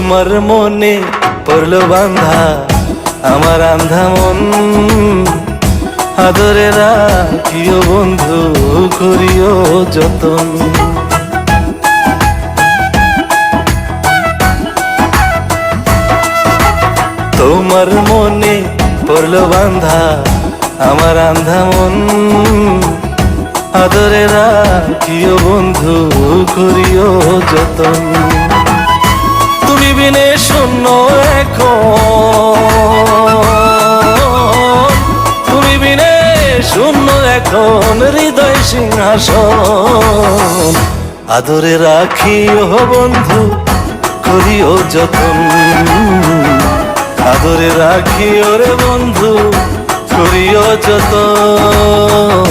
তোমার মনে পড়লো বান্ধা আমার আন্ধা মন, আদরে রাখিও বন্ধু করিও যতন। তোমার মনে পড়লো বান্ধা আমার আন্ধা মন, আদরে রাখিও বন্ধু করিও যতন। তুমি বিনে শূন্য এখন, তুমি বিনে শূন্য এখন হৃদয় সিংহাসন, আদরে রাখিও বন্ধু করিও যতন, আদরে রাখিও রে বন্ধু করিও যতন।